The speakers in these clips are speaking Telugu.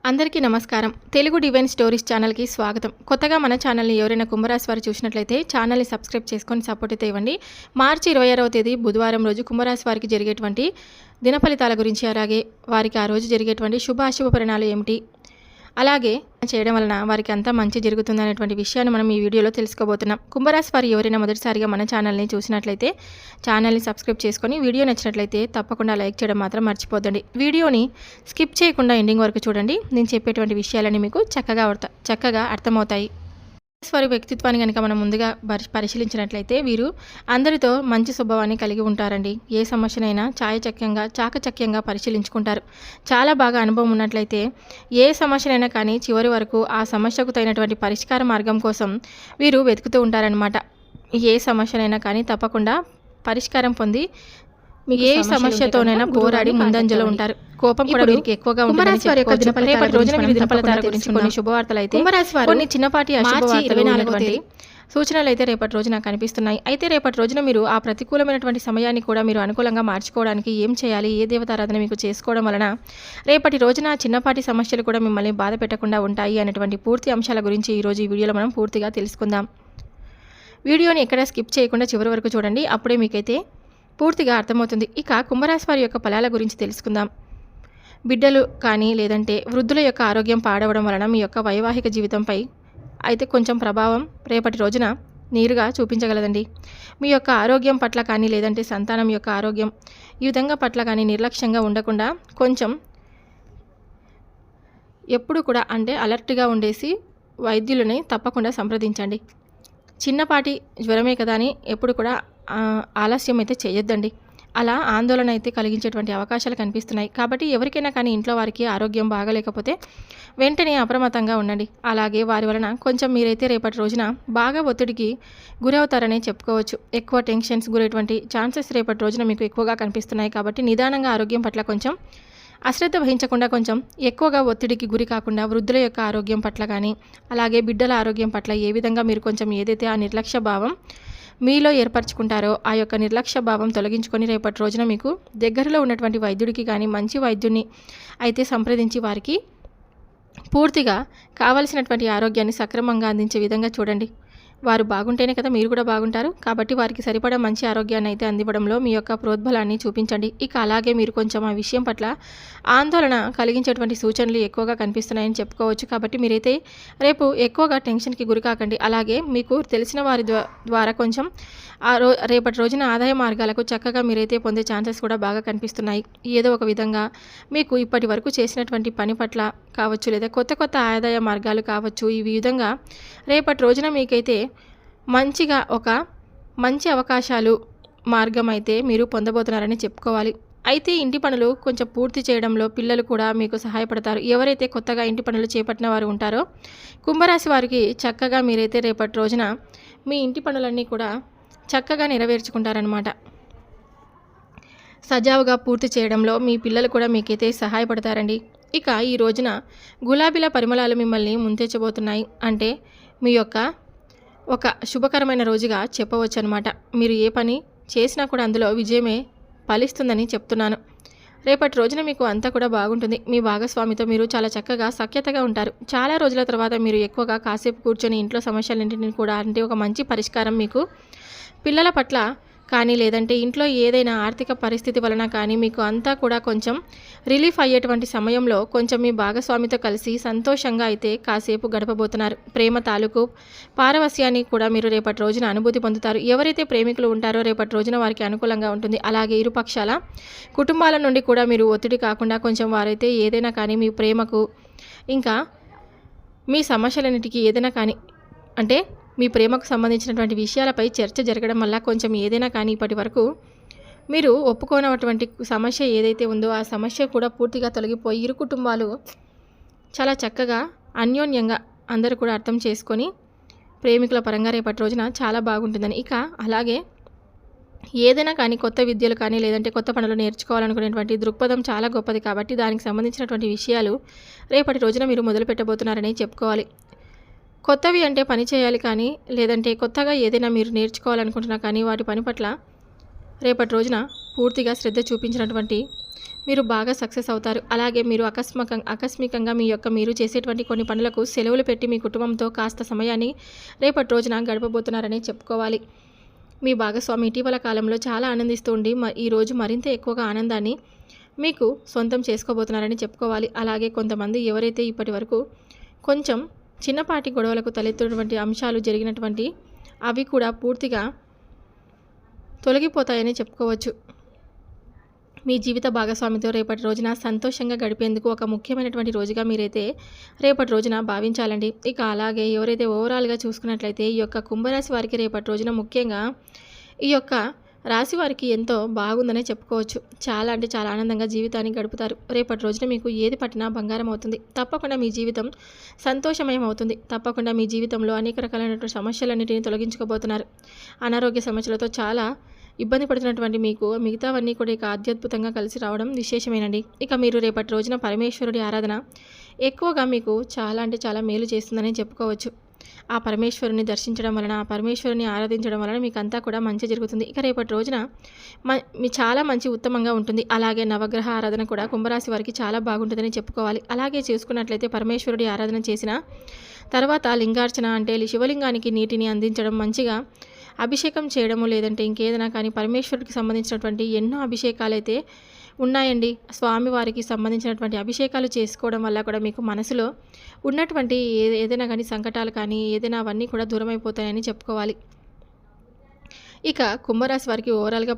అందరికీ నమస్కారం. తెలుగు డివైన్ స్టోరీస్ ఛానల్‌కి స్వాగతం. కొత్తగా మన ఛానల్‌ని ఎవరైనా కుంభరాశి వారు చూసినట్లయితే ఛానల్‌ని సబ్స్క్రైబ్ చేసుకొని సపోర్ట్ అయితే ఇవ్వండి. మార్చి 26వ తేదీ బుధవారం రోజు కుంభరాశి వారికి జరిగేటువంటి దిన ఫలితాల గురించి, అలాగే వారికి ఆ రోజు జరిగేటువంటి శుభ అశుభ పరిణామాలు ఏమిటి, అలాగే చేయడం వలన వారికి అంతా మంచి జరుగుతుందనేటువంటి విషయాన్ని మనం ఈ వీడియోలో తెలుసుకోబోతున్నాం. కుంభరాశి వారు ఎవరైనా మొదటిసారిగా మన ఛానల్ని చూసినట్లయితే ఛానల్ని సబ్స్క్రైబ్ చేసుకొని వీడియో నచ్చినట్లయితే తప్పకుండా లైక్ చేయడం మాత్రం మర్చిపోద్దండి. వీడియోని స్కిప్ చేయకుండా ఎండింగ్ వరకు చూడండి. నేను చెప్పేటువంటి విషయాలన్నీ మీకు చక్కగా అర్థమవుతాయి. వారి వ్యక్తిత్వాన్ని కనుక మనం ముందుగా పరిశీలించినట్లయితే వీరు అందరితో మంచి స్వభావాన్ని కలిగి ఉంటారండి. ఏ సమస్యనైనా చాకచక్యంగా పరిశీలించుకుంటారు. చాలా బాగా అనుభవం ఉన్నట్లయితే ఏ సమస్యనైనా కానీ చివరి వరకు ఆ సమస్యకు తగినటువంటి పరిష్కార మార్గం కోసం వీరు వెతుకుతూ ఉంటారనమాట. ఏ సమస్యనైనా కానీ తప్పకుండా పరిష్కారం పొంది ఏ సమస్యతోనైనా పోరాడి ముందంజలో ఉంటారు. కోపం కూడా వీరికి ఎక్కువగా ఉంటుంది. రేపటి రోజున వీరి దినఫలితాల గురించి కొన్ని శుభవార్తలు అయితే, కొన్ని చిన్నపాటి అశుభవార్తలు సూచనలు అయితే రేపటి రోజున కనిపిస్తున్నాయి. అయితే రేపటి రోజున మీరు ఆ ప్రతికూలమైనటువంటి సమయాన్ని కూడా మీరు అనుకూలంగా మార్చుకోవడానికి ఏం చేయాలి, ఏ దేవతారాధన మీకు చేసుకోవడం వలన రేపటి రోజున చిన్నపాటి సమస్యలు కూడా మిమ్మల్ని బాధ పెట్టకుండా ఉంటాయి అనేటువంటి పూర్తి అంశాల గురించి ఈరోజు ఈ వీడియోలో మనం పూర్తిగా తెలుసుకుందాం. వీడియోని ఎక్కడ స్కిప్ చేయకుండా చివరి వరకు చూడండి. అప్పుడే మీకైతే పూర్తిగా అర్థమవుతుంది. ఇక కుంభరాశి వారి యొక్క ఫలాల గురించి తెలుసుకుందాం. బిడ్డలు కానీ లేదంటే వృద్ధుల యొక్క ఆరోగ్యం పాడవడం వలన మీ యొక్క వైవాహిక జీవితంపై అయితే కొంచెం ప్రభావం రేపటి రోజున నేరుగా చూపించగలదండి. మీ యొక్క ఆరోగ్యం పట్ల కానీ లేదంటే సంతానం యొక్క ఆరోగ్యం ఈ విధంగా పట్ల కానీ నిర్లక్ష్యంగా ఉండకుండా కొంచెం ఎప్పుడు కూడా అంటే అలర్ట్గా ఉండేసి వైద్యులని తప్పకుండా సంప్రదించండి. చిన్నపాటి జ్వరమే కదా అని ఎప్పుడు కూడా ఆలస్యం అయితే చేయొద్దండి. అలా ఆందోళన అయితే కలిగించేటువంటి అవకాశాలు కనిపిస్తున్నాయి. కాబట్టి ఎవరికైనా కానీ ఇంట్లో వారికి ఆరోగ్యం బాగలేకపోతే వెంటనే అప్రమత్తంగా ఉండండి. అలాగే వారి వలన కొంచెం మీరైతే రేపటి రోజున బాగా ఒత్తిడికి గురవుతారనే చెప్పుకోవచ్చు. ఎక్కువ టెన్షన్స్ గురేటువంటి ఛాన్సెస్ రేపటి రోజున మీకు ఎక్కువగా కనిపిస్తున్నాయి. కాబట్టి నిదానంగా ఆరోగ్యం పట్ల కొంచెం అశ్రద్ధ వహించకుండా కొంచెం ఎక్కువగా ఒత్తిడికి గురి కాకుండా వృద్ధుల యొక్క ఆరోగ్యం పట్ల కానీ అలాగే బిడ్డల ఆరోగ్యం పట్ల ఏ విధంగా మీరు కొంచెం ఏదైతే ఆ నిర్లక్ష్య భావం మీలో ఏర్పరచుకుంటారో ఆ యొక్క నిర్లక్ష్య భావం తొలగించుకొని రేపటి రోజున మీకు దగ్గరలో ఉన్నటువంటి వైద్యుడికి కానీ మంచి వైద్యుడిని అయితే సంప్రదించి వారికి పూర్తిగా కావలసినటువంటి ఆరోగ్యాన్ని సక్రమంగా అందించే విధంగా చూడండి. వారు బాగుంటేనే కదా మీరు కూడా బాగుంటారు. కాబట్టి వారికి సరిపడా మంచి ఆరోగ్యాన్ని అయితే అందివ్వడంలో మీ యొక్క ప్రోద్బలాన్ని చూపించండి. ఇక అలాగే మీరు కొంచెం ఆ విషయం పట్ల ఆందోళన కలిగించేటువంటి సూచనలు ఎక్కువగా కనిపిస్తున్నాయని చెప్పుకోవచ్చు. కాబట్టి మీరైతే రేపు ఎక్కువగా టెన్షన్కి గురి కాకండి. అలాగే మీకు తెలిసిన వారి ద్వారా కొంచెం రేపటి రోజున ఆదాయ మార్గాలకు చక్కగా మీరైతే పొందే ఛాన్సెస్ కూడా బాగా కనిపిస్తున్నాయి. ఏదో ఒక విధంగా మీకు ఇప్పటి వరకు చేసినటువంటి పని పట్ల కావచ్చు లేదా కొత్త ఆదాయ మార్గాలు కావచ్చు, ఈ విధంగా రేపటి రోజున మీకైతే మంచిగా ఒక మంచి అవకాశాలు మార్గం అయితే మీరు పొందబోతున్నారని చెప్పుకోవాలి. అయితే ఇంటి పనులు కొంచెం పూర్తి చేయడంలో పిల్లలు కూడా మీకు సహాయపడతారు. ఎవరైతే కొత్తగా ఇంటి పనులు చేపట్టిన వారు ఉంటారో కుంభరాశి వారికి చక్కగా మీరైతే రేపటి రోజున మీ ఇంటి పనులన్నీ కూడా చక్కగా నెరవేర్చుకుంటారనమాట. సజావుగా పూర్తి చేయడంలో మీ పిల్లలు కూడా మీకైతే సహాయపడతారండి. ఇక ఈ రోజున గులాబీల పరిమళాలు మిమ్మల్ని ముంచెచ్చబోతున్నాయి. అంటే మీ యొక్క ఒక శుభకరమైన రోజుగా చెప్పవచ్చు అనమాట. మీరు ఏ పని చేసినా కూడా అందులో విజయమే ఫలిస్తుందని చెప్తున్నాను. రేపటి రోజున మీకు అంతా కూడా బాగుంటుంది. మీ భాగస్వామితో మీరు చాలా చక్కగా సఖ్యతగా ఉంటారు. చాలా రోజుల తర్వాత మీరు ఎక్కువగా కాసేపు కూర్చొని ఇంట్లో సమస్యలన్నింటినీ కూడా అంటే ఒక మంచి పరిష్కారం మీకు పిల్లల పట్ల కానీ లేదంటే ఇంట్లో ఏదైనా ఆర్థిక పరిస్థితి వలన కానీ మీకు అంతా కూడా కొంచెం రిలీఫ్ అయ్యేటువంటి సమయంలో కొంచెం మీ భాగస్వామితో కలిసి సంతోషంగా అయితే కాసేపు గడపబోతున్నారు. ప్రేమ తాలూకు పారవస్యాన్ని కూడా మీరు రేపటి రోజున అనుభూతి పొందుతారు. ఎవరైతే ప్రేమికులు ఉంటారో రేపటి రోజున వారికి అనుకూలంగా ఉంటుంది. అలాగే ఇరుపక్షాల కుటుంబాల నుండి కూడా మీరు ఒత్తిడి కాకుండా కొంచెం వారైతే ఏదైనా కానీ మీ ప్రేమకు ఇంకా మీ సమస్యలన్నిటికీ ఏదైనా కానీ అంటే మీ ప్రేమకు సంబంధించినటువంటి విషయాలపై చర్చ జరగడం వల్ల కొంచెం ఏదైనా కానీ ఇప్పటి వరకు మీరు ఒప్పుకోనటువంటి సమస్య ఏదైతే ఉందో ఆ సమస్య కూడా పూర్తిగా తొలగిపోయి ఇరు కుటుంబాలు చాలా చక్కగా అన్యోన్యంగా అందరూ కూడా అర్థం చేసుకొని ప్రేమికుల పరంగా రేపటి రోజున చాలా బాగుంటుందని. ఇక అలాగే ఏదైనా కానీ కొత్త విద్యలు కానీ లేదంటే కొత్త పనులు నేర్చుకోవాలనుకునేటువంటి దృక్పథం చాలా గొప్పది. కాబట్టి దానికి సంబంధించినటువంటి విషయాలు రేపటి రోజున మీరు మొదలు పెట్టబోతున్నారని చెప్పుకోవాలి. కొత్తవి అంటే పని చేయాలి కానీ లేదంటే కొత్తగా ఏదైనా మీరు నేర్చుకోవాలనుకుంటున్నా కానీ వాటి పని పట్ల రేపటి రోజున పూర్తిగా శ్రద్ధ చూపించినటువంటి మీరు బాగా సక్సెస్ అవుతారు. అలాగే మీరు ఆకస్మికంగా మీరు చేసేటువంటి కొన్ని పనులకు సెలవులు పెట్టి మీ కుటుంబంతో కాస్త సమయాన్ని రేపటి రోజున గడపబోతున్నారని చెప్పుకోవాలి. మీ భాగస్వామి ఇటీవల కాలంలో చాలా ఆనందిస్తూ ఉండి ఈరోజు మరింత ఎక్కువగా ఆనందాన్ని మీకు సొంతం చేసుకోబోతున్నారని చెప్పుకోవాలి. అలాగే కొంతమంది ఎవరైతే ఇప్పటి వరకు కొంచెం చిన్నపాటి గొడవలకు తలెత్తినటువంటి అంశాలు జరిగినటువంటి అవి కూడా పూర్తిగా తొలగిపోతాయని చెప్పుకోవచ్చు. మీ జీవిత భాగస్వామితో రేపటి రోజున సంతోషంగా గడిపేందుకు ఒక ముఖ్యమైనటువంటి రోజుగా మీరైతే రేపటి రోజున భావించాలండి. ఇక అలాగే ఎవరైతే ఓవరాల్గా చూసుకున్నట్లయితే ఈ యొక్క కుంభరాశి వారికి రేపటి రోజున ముఖ్యంగా ఈ యొక్క రాశి వారికి ఎంతో బాగుందనే చెప్పుకోవచ్చు. చాలా అంటే చాలా ఆనందంగా జీవితాన్ని గడుపుతారు. రేపటి రోజున మీకు ఏది పట్టినా బంగారం అవుతుంది. తప్పకుండా మీ జీవితం సంతోషమయం అవుతుంది. తప్పకుండా మీ జీవితంలో అనేక రకాలైనటువంటి సమస్యలన్నిటిని తొలగించుకోబోతున్నారు. అనారోగ్య సమస్యలతో చాలా ఇబ్బంది పడుతున్నటువంటి మీకు మిగతావన్నీ కూడా ఇక అత్యద్భుతంగా కలిసి రావడం విశేషమేనండి. ఇక మీరు రేపటి రోజున పరమేశ్వరుడి ఆరాధన ఎక్కువగా మీకు చాలా అంటే చాలా మేలు చేస్తుందని చెప్పుకోవచ్చు. ఆ పరమేశ్వరుని దర్శించడం వలన, ఆ పరమేశ్వరుని ఆరాధించడం వలన మీకు అంతా కూడా మంచి జరుగుతుంది. ఇక రేపటి రోజున మీ చాలా మంచి ఉత్తమంగా ఉంటుంది. అలాగే నవగ్రహ ఆరాధన కూడా కుంభరాశి వారికి చాలా బాగుంటుందని చెప్పుకోవాలి. అలాగే చూసుకున్నట్లయితే పరమేశ్వరుడి ఆరాధన చేసిన తర్వాత లింగార్చన అంటే శివలింగానికి నీటిని అందించడం, మంచిగా అభిషేకం చేయడము, లేదంటే ఇంకేదైనా కానీ పరమేశ్వరుడికి సంబంధించినటువంటి ఎన్నో అభిషేకాలైతే ఉన్నాయండి. స్వామివారికి సంబంధించినటువంటి అభిషేకాలు చేసుకోవడం వల్ల కూడా మీకు మనసులో ఉన్నటువంటి ఏదైనా కానీ సంకటాలు కానీ ఏదైనా అవన్నీ కూడా దూరం అయిపోతాయని చెప్పుకోవాలి. ఇక కుంభరాశి వారికి ఓవరాల్గా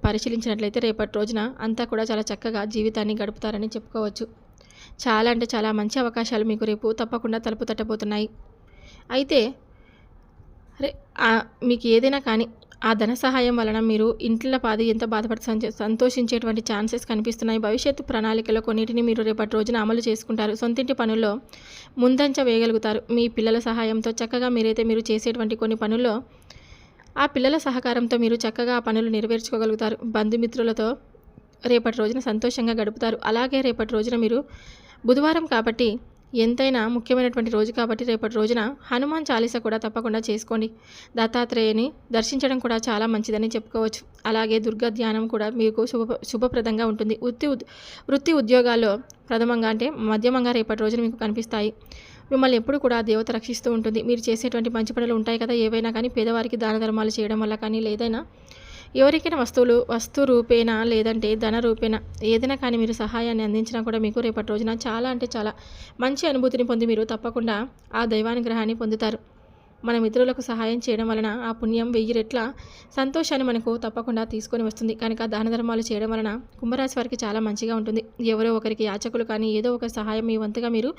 పరిశీలించినట్లయితే రేపటి రోజున అంతా కూడా చాలా చక్కగా జీవితాన్ని గడుపుతారని చెప్పుకోవచ్చు. చాలా అంటే చాలా మంచి అవకాశాలు మీకు రేపు తప్పకుండా తలుపు తట్టబోతున్నాయి. అయితే మీకు ఏదైనా కానీ ఆ ధన సహాయం వలన మీరు ఇంట్లో పాది ఎంత బాధపడి సంతోషించేటువంటి ఛాన్సెస్ కనిపిస్తున్నాయి. భవిష్యత్తు ప్రణాళికలో కొన్నిటిని మీరు రేపటి రోజున అమలు చేసుకుంటారు. సొంతింటి పనుల్లో ముందంచ వేయగలుగుతారు. మీ పిల్లల సహాయంతో చక్కగా మీరు చేసేటువంటి కొన్ని పనుల్లో ఆ పిల్లల సహకారంతో మీరు చక్కగా ఆ పనులు నెరవేర్చుకోగలుగుతారు. బంధుమిత్రులతో రేపటి రోజున సంతోషంగా గడుపుతారు. అలాగే రేపటి రోజున మీరు బుధవారం కాబట్టి ఎంతైనా ముఖ్యమైనటువంటి రోజు కాబట్టి రేపటి రోజున హనుమాన్ చాలీసా కూడా తప్పకుండా చేసుకోండి. దత్తాత్రేయుని దర్శించడం కూడా చాలా మంచిదని చెప్పుకోవచ్చు. అలాగే దుర్గా ధ్యానం కూడా మీకు శుభప్రదంగా ఉంటుంది. వృత్తి ఉద్యోగాల్లో ప్రథమంగా అంటే మధ్యమంగా రేపటి రోజున మీకు కనిపిస్తాయి. మిమ్మల్ని ఎప్పుడు కూడా దేవత రక్షిస్తూ ఉంటుంది. మీరు చేసేటువంటి మంచి పనులు ఉంటాయి కదా, ఏవైనా కానీ పేదవారికి దాన ధర్మాలు చేయడం వల్ల కానీ, లేదైనా ఎవరికైనా వస్తు రూపేణ లేదంటే ధన రూపేణ ఏదైనా కానీ మీరు సహాయాన్ని అందించినా కూడా మీకు రేపటి రోజున చాలా అంటే చాలా మంచి అనుభూతిని పొంది మీరు తప్పకుండా ఆ దైవానుగ్రహాన్ని పొందుతారు. మన మిత్రులకు సహాయం చేయడం వలన ఆ పుణ్యం 1000 రెట్ల సంతోషాన్ని మనకు తప్పకుండా తీసుకొని వస్తుంది. కనుక దాన ధర్మాలు చేయడం వలన కుంభరాశి వారికి చాలా మంచిగా ఉంటుంది. ఎవరో ఒకరికి యాచకులు కానీ ఏదో ఒక సహాయం మీ వంతుగా మీరు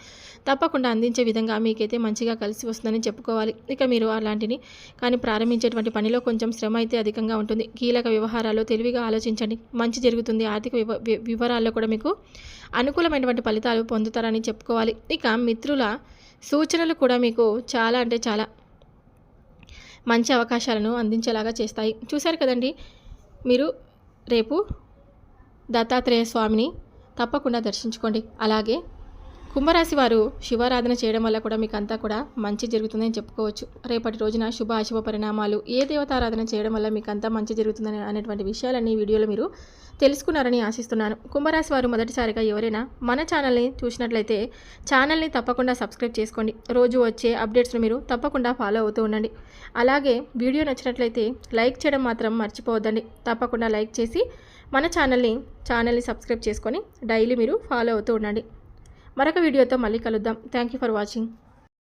తప్పకుండా అందించే విధంగా మీకైతే మంచిగా కలిసి వస్తుందని చెప్పుకోవాలి. ఇక మీరు అలాంటిని కానీ ప్రారంభించేటువంటి పనిలో కొంచెం శ్రమ అయితే అధికంగా ఉంటుంది. కీలక వ్యవహారాల్లో తెలివిగా ఆలోచించండి, మంచి జరుగుతుంది. ఆర్థిక వివరాల్లో కూడా మీకు అనుకూలమైనటువంటి ఫలితాలు పొందుతారని చెప్పుకోవాలి. ఇక మిత్రుల సూచనలు కూడా మీకు చాలా అంటే చాలా మంచి అవకాశాలను అందించేలాగా చేస్తాయి. చూశారు కదండి, మీరు రేపు దత్తాత్రేయ స్వామిని తప్పకుండా దర్శించుకోండి. అలాగే కుంభరాశి వారు శివారాధన చేయడం వల్ల కూడా మీకు అంతా కూడా మంచి జరుగుతుందని చెప్పుకోవచ్చు. రేపటి రోజున శుభ అశుభ పరిణామాలు ఏ దేవతారాధన చేయడం వల్ల మీకు అంతా మంచి జరుగుతుందని అనేటువంటి విషయాలన్నీ వీడియోలో మీరు తెలుసుకున్నారని ఆశిస్తున్నాను. కుంభరాశి వారు మొదటిసారిగా ఎవరైనా మన ఛానల్ని చూసినట్లయితే ఛానల్ని తప్పకుండా సబ్స్క్రైబ్ చేసుకోండి. రోజు వచ్చే అప్డేట్స్ను మీరు తప్పకుండా ఫాలో అవుతూ ఉండండి. అలాగే వీడియో నచ్చినట్లయితే లైక్ చేయడం మాత్రం మర్చిపోవద్దండి. తప్పకుండా లైక్ చేసి మన ఛానల్ని సబ్స్క్రైబ్ చేసుకొని డైలీ మీరు ఫాలో అవుతూ ఉండండి. మరొక వీడియోతో మళ్ళీ కలుద్దాం. Thank you for watching.